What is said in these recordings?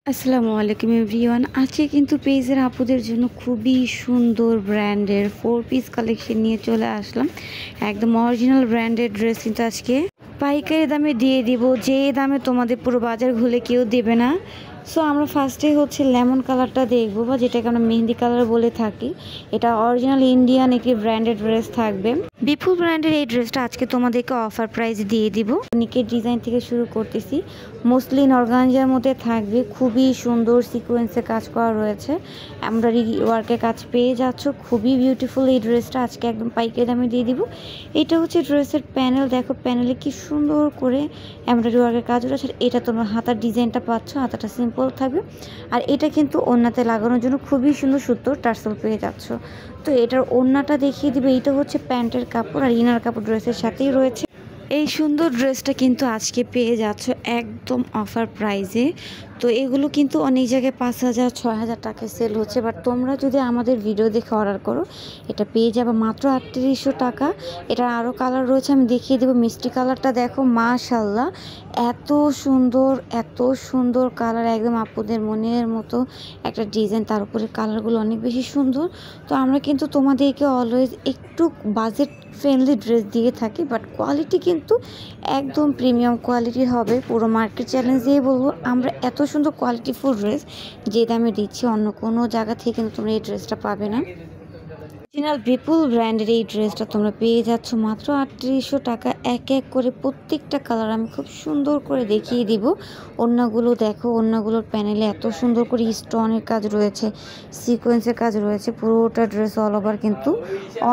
আসসালামু আলাইকুম এভরিওয়ান। আজকে কিন্তু পেজের আপুদের জন্য খুবই সুন্দর ব্র্যান্ডের 4 পিস কালেকশন নিয়ে চলে আসলাম। একদম অরিজিনাল ব্র্যান্ডের ড্রেস কিন্তু আজকে পাইকারি দামে দিয়ে দিব, যে দামে তোমাদের পুরো বাজার ঘুরে কেউ দেবে না। সো আমরা ফার্স্টে লেমন কালারটা দেখবো, বা যেটাকে আমরা মেহেন্দি কালার বলে থাকি। এটা অরিজিনাল ইন্ডিয়ান একটি ব্র্যান্ডেড ড্রেস থাকবে। বিপুল ব্র্যান্ডের এই ড্রেসটা আজকে তোমাদেরকে অফার প্রাইস দিয়ে দিব। নিকের ডিজাইন থেকে শুরু করতেছি। মসলিন অর্গানজার মধ্যে থাকবে, খুবই সুন্দর সিকোয়েন্সে কাজ করা রয়েছে, এমব্রয়ডারি ওয়ার্কের কাজ পেয়ে যাচ্ছ। খুবই বিউটিফুল এই ড্রেসটা আজকে একদম পাইকারি দামে দিয়ে দিব। এটা হচ্ছে ড্রেসের প্যানেল, দেখো প্যানেলে কি সুন্দর করে এমব্রয়ডারি ওয়ার্কের কাজ রয়েছে। এটা তোমার হাতার ডিজাইনটা পাচ্ছ, হাতাটা সিম্পল থাকবে। আর এটা কিন্তু ওড়নাতে লাগানোর জন্য খুবই সুন্দর সুতোর টার্সেল পেয়ে যাচ্ছ। তো এটার ওড়নাটা দেখিয়ে দিবে। এইটা হচ্ছে প্যান্টের কাপড়, আর ইনার কাপড় ড্রেসের সাথেই রয়েছে। এই সুন্দর ড্রেসটা কিন্তু আজকে পেয়ে যাচ্ছ একদম অফার প্রাইজে। তো এগুলো কিন্তু অনেক জায়গায় 5,000 6,000 টাকায় সেল হচ্ছে, বাট তোমরা যদি আমাদের ভিডিও দেখে অর্ডার করো এটা পেয়ে যাবে মাত্র 3800 টাকা। এটার আরও কালার রয়েছে, আমি দেখিয়ে দেবো। মিষ্টি কালারটা দেখো, মাশাল্লাহ এত সুন্দর, এত সুন্দর কালার, একদম আপুদের মনের মতো একটা ডিজাইন, তার উপরে কালারগুলো অনেক বেশি সুন্দর। তো আমরা কিন্তু তোমাদেরকে অলওয়েজ একটু বাজেট ফ্রেন্ডলি ড্রেস দিয়ে থাকি, বাট কোয়ালিটি কিন্তু একদম প্রিমিয়াম কোয়ালিটির হবে। পুরো মার্কেট চ্যালেঞ্জ দিয়ে বলবো, আমরা এত সুন্দর কোয়ালিটিফুল ড্রেস যে দামে দিচ্ছি অন্য কোনো জায়গা থেকে কিন্তু তোমরা এই ড্রেসটা পাবে না। অরিজিনাল বিপুল ব্র্যান্ডের এই ড্রেসটা তোমরা পেয়ে যাচ্ছ মাত্র 3800 টাকা। এক এক করে প্রত্যেকটা কালার আমি খুব সুন্দর করে দেখিয়ে দিব। ওড়নাগুলো দেখো, ওড়নাগুলোর প্যানেলে এত সুন্দর করে স্টোনের কাজ রয়েছে, সিকোয়েন্সের কাজ রয়েছে। পুরোটা ড্রেস অল ওভার কিন্তু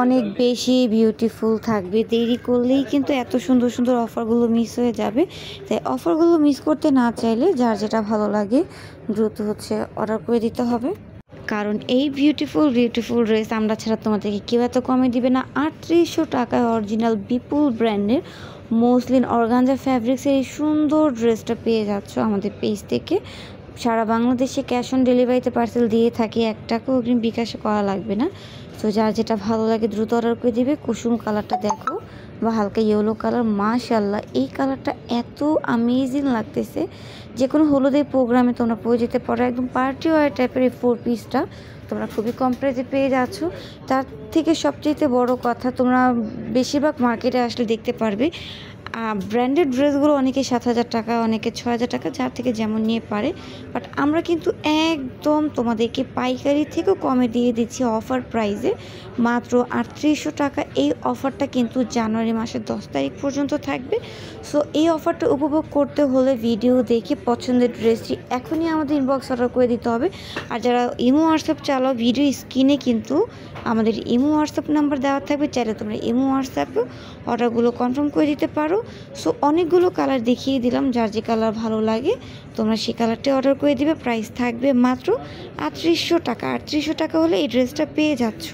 অনেক বেশি বিউটিফুল থাকবে। দেরি করলেই কিন্তু এত সুন্দর সুন্দর অফারগুলো মিস হয়ে যাবে। তাই অফারগুলো মিস করতে না চাইলে যার যেটা ভালো লাগে দ্রুত অর্ডার করে দিতে হবে, কারণ এই বিউটিফুল ড্রেস আমরা ছাড়া তোমাদেরকে কেউ এত কমে দিবে না। 3800 টাকায় অরিজিনাল বিপুল ব্র্যান্ডের মসলিন অর্গানজা ফ্যাব্রিক্সের এই সুন্দর ড্রেসটা পেয়ে যাচ্ছ আমাদের পেজ থেকে। সারা বাংলাদেশে ক্যাশ অন ডেলিভারিতে পার্সেল দিয়ে থাকি, 1 টাকাও অগ্রিম বিকাশে করা লাগবে না। তো যার যেটা ভালো লাগে দ্রুত অর্ডার করে দিবে। কুসুম কালারটা দেখো, বা হালকা ইয়েলো কালার, মাশাল্লাহ এই কালারটা এত আমেজিং লাগতেছে। যে কোনো হলুদের প্রোগ্রামে তোমরা পরে যেতে পারো। একদম পার্টি ওয়ার টাইপের এই 4 পিসটা তোমরা খুবই কম প্রাইসে পেয়ে যাচ্ছ। তার থেকে সবচেয়ে বড় কথা, তোমরা বেশিরভাগ মার্কেটে আসলে দেখতে পারবে ব্র্যান্ডেড ড্রেসগুলো অনেকে 7,000 টাকা, অনেকে 6,000 টাকা, যার থেকে যেমন নিয়ে পারে। বাট আমরা কিন্তু একদম তোমাদেরকে পাইকারি থেকেও কমে দিয়ে দিচ্ছি অফার প্রাইসে মাত্র 3800 টাকা। এই অফারটা কিন্তু জানুয়ারি মাসের 10 তারিখ পর্যন্ত থাকবে। সো এই অফারটা উপভোগ করতে হলে ভিডিও দেখে পছন্দের ড্রেসটি এখনই আমাদের ইনবক্স অর্ডার করে দিতে হবে। আর যারা ইমো হোয়াটসঅ্যাপ চালাও, ভিডিও স্ক্রিনে কিন্তু আমাদের ইমো হোয়াটসঅ্যাপ নাম্বার দেওয়া থাকবে, চাইলে তোমরা ইমো হোয়াটসঅ্যাপে অর্ডারগুলো কনফার্ম করে দিতে পারো। সো অনেকগুলো কালার দেখিয়ে দিলাম, যার যে কালার ভালো লাগে তোমরা সেই কালারটি অর্ডার করে দিবে। প্রাইস থাকবে মাত্র 3800 টাকা। 3800 টাকা হলে এই ড্রেসটা পেয়ে যাচ্ছ।